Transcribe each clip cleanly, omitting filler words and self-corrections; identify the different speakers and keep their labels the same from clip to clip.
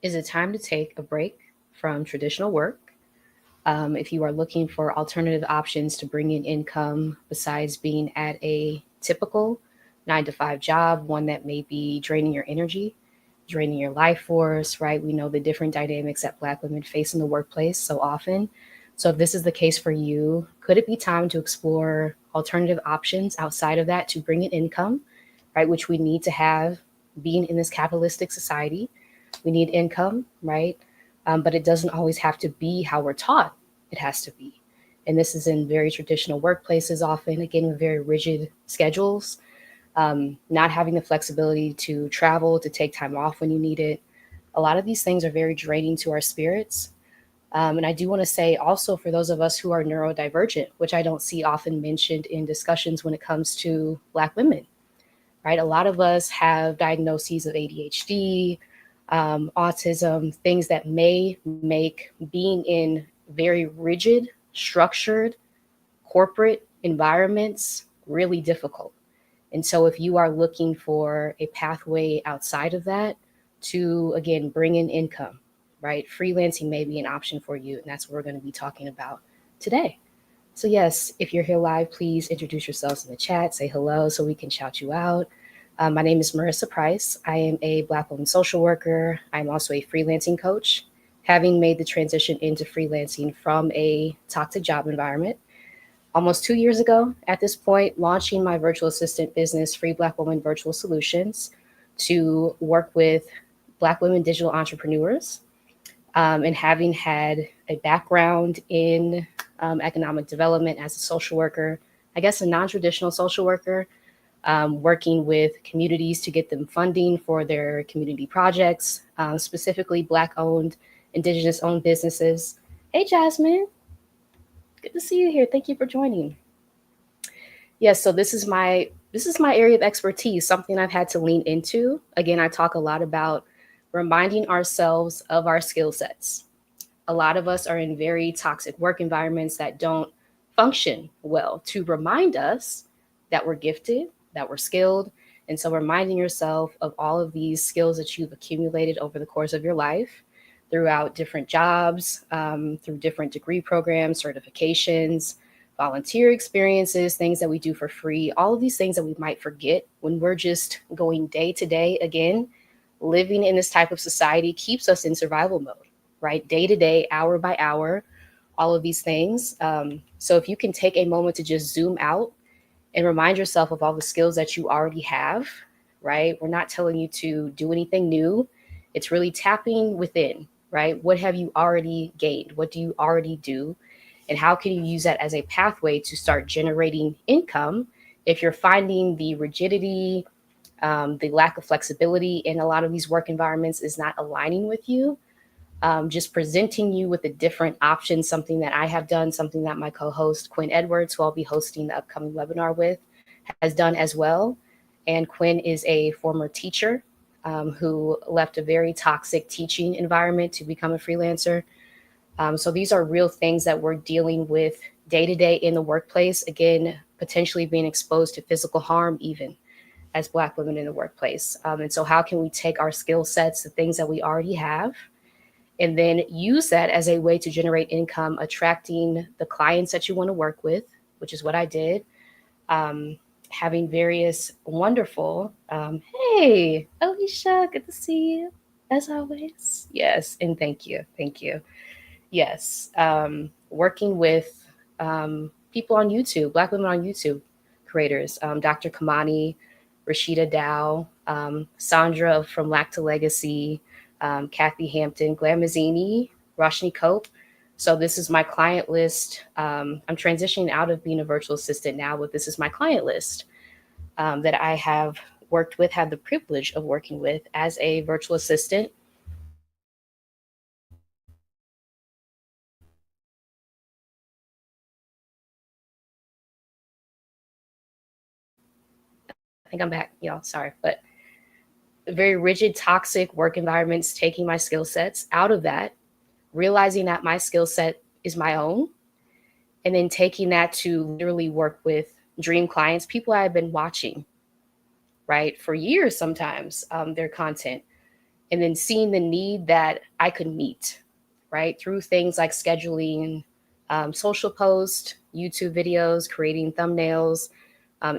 Speaker 1: Is it time to take a break from traditional work? If you are looking for alternative options to bring in income besides being at a typical 9 to 5 job, one that may be draining your energy, draining your life force, right? We know the different dynamics that Black women face in the workplace so often. So, if this is the case for you, could it be time to explore alternative options outside of that to bring in income, right? Which we need to have being in this capitalistic society. We need income, right? But it doesn't always have to be how we're taught it has to be. And this is in very traditional workplaces, often, again, with very rigid schedules, not having the flexibility to travel, to take time off when you need it. A lot of these things are very draining to our spirits. And I do want to say also for those of us who are neurodivergent, which I don't see often mentioned in discussions when it comes to Black women, right? A lot of us have diagnoses of ADHD, autism, things that may make being in very rigid, structured, corporate environments really difficult. And so, if you are looking for a pathway outside of that to, again, bring in income, right? Freelancing may be an option for you. And that's what we're going to be talking about today. So, yes, if you're here live, please introduce yourselves in the chat, say hello so we can shout you out. My name is Marissa Price. I am a Black woman social worker. I'm also a freelancing coach, having made the transition into freelancing from a toxic job environment almost 2 years ago at this point, launching my virtual assistant business, Free Black Woman Virtual Solutions, to work with Black women digital entrepreneurs. And having had a background in economic development as a social worker, I guess a non traditional social worker, working with communities to get them funding for their community projects, specifically Black owned, Indigenous owned businesses. Hey, Jasmine, good to see you here. Thank you for joining. Yes, so this is my area of expertise, something I've had to lean into. Again, I talk a lot about reminding ourselves of our skill sets. A lot of us are in very toxic work environments that don't function well to remind us that we're gifted, that we're skilled. And so reminding yourself of all of these skills that you've accumulated over the course of your life throughout different jobs, through different degree programs, certifications, volunteer experiences, things that we do for free, all of these things that we might forget when we're just going day to day. Again, living in this type of society keeps us in survival mode, right? Day to day, hour by hour, all of these things. So if you can take a moment to just zoom out and remind yourself of all the skills that you already have, right? We're not telling you to do anything new. It's really tapping within, right? What have you already gained? What do you already do? And how can you use that as a pathway to start generating income if you're finding the rigidity, the lack of flexibility in a lot of these work environments is not aligning with you? Just presenting you with a different option, something that I have done, something that my co-host Quinn Edwards, who I'll be hosting the upcoming webinar with, has done as well. And Quinn is a former teacher who left a very toxic teaching environment to become a freelancer. So these are real things that we're dealing with day to day in the workplace. Again, potentially being exposed to physical harm, even as Black women in the workplace. And so, how can we take our skill sets, the things that we already have, and then use that as a way to generate income, attracting the clients that you want to work with, which is what I did. Having various wonderful, hey, Alicia, good to see you as always. Yes, and thank you. Thank you. Yes. Working with people on YouTube, Black women on YouTube creators, Dr. Kamani, Rashida Dow, Sandra from Lack to Legacy, Kathy Hampton, Glamazini, Roshni Cope. So this is my client list. I'm transitioning out of being a virtual assistant now, but this is my client list that I have worked with, had the privilege of working with as a virtual assistant. I think I'm back, y'all. Sorry, but very rigid, toxic work environments, taking my skill sets out of that, realizing that my skill set is my own, and then taking that to literally work with dream clients, people I've been watching, right, for years sometimes, their content, and then seeing the need that I could meet, right? Through things like scheduling social posts, YouTube videos, creating thumbnails,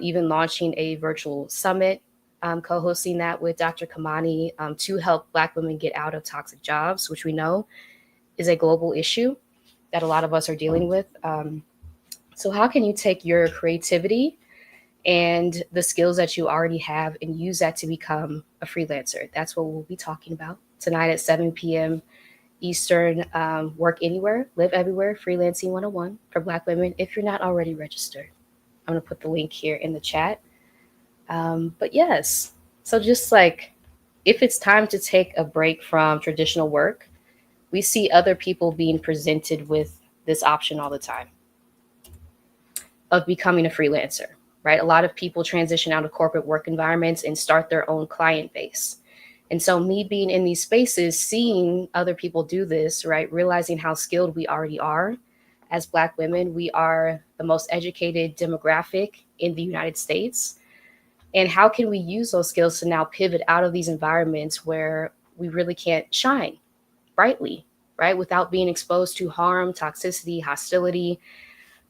Speaker 1: even launching a virtual summit, co-hosting that with Dr. Kamani to help Black women get out of toxic jobs, which we know is a global issue that a lot of us are dealing with. So how can you take your creativity and the skills that you already have and use that to become a freelancer? That's what we'll be talking about tonight at 7 p.m. Eastern. Work anywhere, live everywhere, freelancing 101 for Black women. If you're not already registered, I'm going to put the link here in the chat. But yes, so just like if it's time to take a break from traditional work, we see other people being presented with this option all the time of becoming a freelancer, right? A lot of people transition out of corporate work environments and start their own client base. And so me being in these spaces, seeing other people do this, right? Realizing how skilled we already are as Black women. We are the most educated demographic in the United States. And how can we use those skills to now pivot out of these environments where we really can't shine brightly, right? Without being exposed to harm, toxicity, hostility,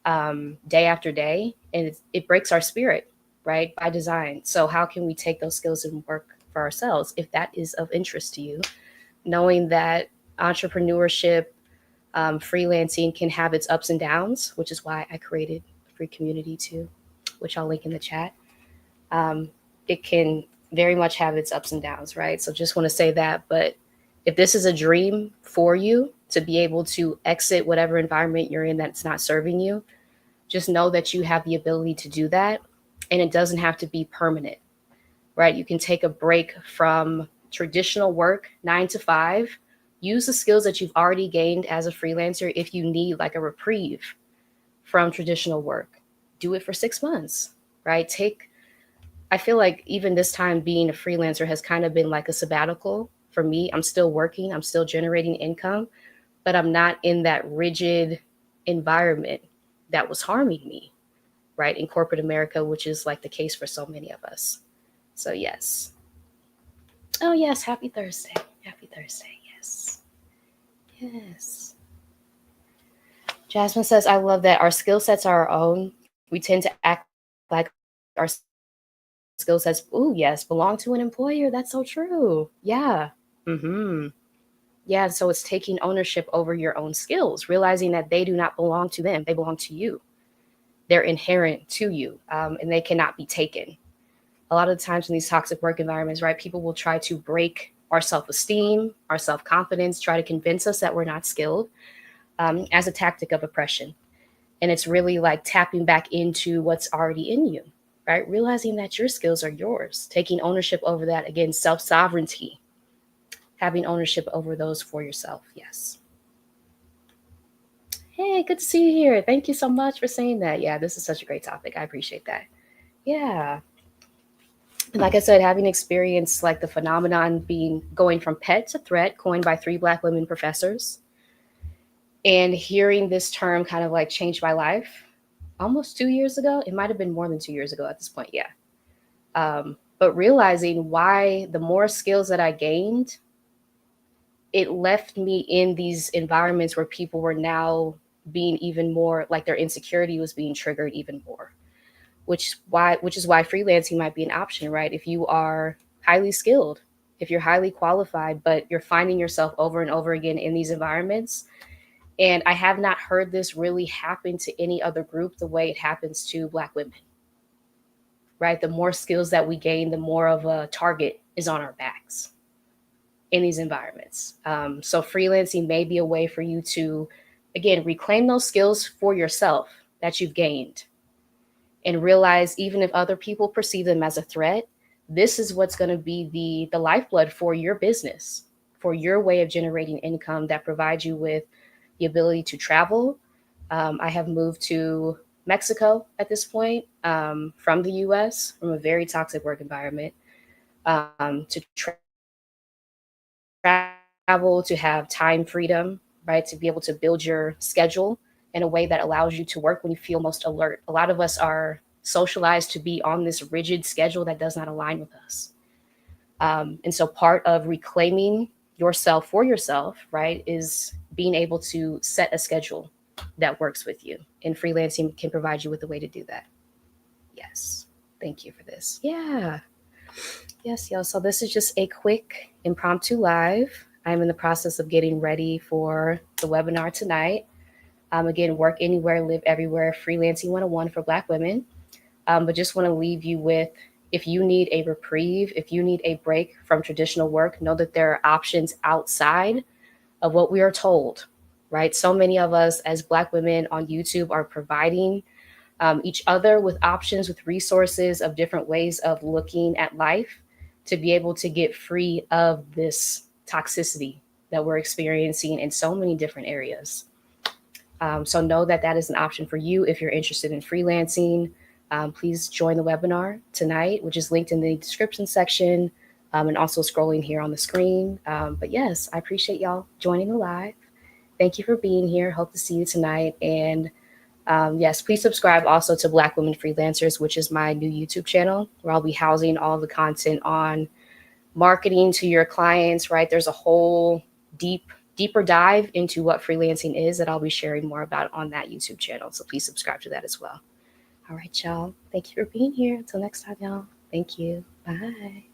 Speaker 1: day after day. And it breaks our spirit, right? By design. So how can we take those skills and work for ourselves if that is of interest to you? Knowing that entrepreneurship, freelancing can have its ups and downs, which is why I created a free community too, which I'll link in the chat. It can very much have its ups and downs, right? So just want to say that. But if this is a dream for you to be able to exit whatever environment you're in that's not serving you, just know that you have the ability to do that. And it doesn't have to be permanent, right? You can take a break from traditional work, 9 to 5, use the skills that you've already gained as a freelancer. If you need like a reprieve from traditional work, do it for 6 months, right? I feel like even this time being a freelancer has kind of been like a sabbatical for me. I'm still working, I'm still generating income, but I'm not in that rigid environment that was harming me, right? In corporate America, which is like the case for so many of us. So yes. Oh yes, happy Thursday. Happy Thursday. Yes. Yes. Jasmine says, I love that our skill sets are our own. We tend to act like our skill sets, ooh, yes, belong to an employer. That's so true. Yeah. Mm-hmm. Yeah. So it's taking ownership over your own skills, realizing that they do not belong to them. They belong to you. They're inherent to you, and they cannot be taken. A lot of the times in these toxic work environments, right, people will try to break our self-esteem, our self-confidence, try to convince us that we're not skilled, as a tactic of oppression. And it's really like tapping back into what's already in you, right? Realizing that your skills are yours, taking ownership over that. Again, self-sovereignty, having ownership over those for yourself. Yes. Hey, good to see you here. Thank you so much for saying that. Yeah, this is such a great topic. I appreciate that. Yeah. And like I said, having experienced like the phenomenon being going from pet to threat, coined by 3 Black women professors, and hearing this term kind of like changed my life almost 2 years ago. It might have been more than 2 years ago at this point. Yeah. But realizing why the more skills that I gained, it left me in these environments where people were now being even more like their insecurity was being triggered even more, which is why freelancing might be an option, right? If you are highly skilled, if you're highly qualified, but you're finding yourself over and over again in these environments. And I have not heard this really happen to any other group the way it happens to Black women, right? The more skills that we gain, the more of a target is on our backs in these environments. So freelancing may be a way for you to, again, reclaim those skills for yourself that you've gained, and realize even if other people perceive them as a threat, this is what's going to be the lifeblood for your business, for your way of generating income that provides you with the ability to travel. I have moved to Mexico at this point, from the US, from a very toxic work environment, to travel, to have time freedom, right? To be able to build your schedule in a way that allows you to work when you feel most alert. A lot of us are socialized to be on this rigid schedule that does not align with us. And so part of reclaiming yourself for yourself, right, is being able to set a schedule that works with you. And freelancing can provide you with a way to do that. Yes. Thank you for this. Yeah. Yes, yo. So this is just a quick impromptu live. I'm in the process of getting ready for the webinar tonight. Again, work anywhere, live everywhere, freelancing 101 for Black women. But just want to leave you with, if you need a reprieve, if you need a break from traditional work, know that there are options outside of what we are told, right? So many of us as Black women on YouTube are providing each other with options, with resources of different ways of looking at life to be able to get free of this toxicity that we're experiencing in so many different areas. So know that that is an option for you if you're interested in freelancing. Please join the webinar tonight, which is linked in the description section and also scrolling here on the screen. But yes, I appreciate y'all joining the live. Thank you for being here. Hope to see you tonight. And yes, please subscribe also to Black Women Freelancers, which is my new YouTube channel, where I'll be housing all the content on marketing to your clients, right? There's a whole deeper dive into what freelancing is that I'll be sharing more about on that YouTube channel. So please subscribe to that as well. All right, y'all. Thank you for being here. Until next time, y'all. Thank you. Bye.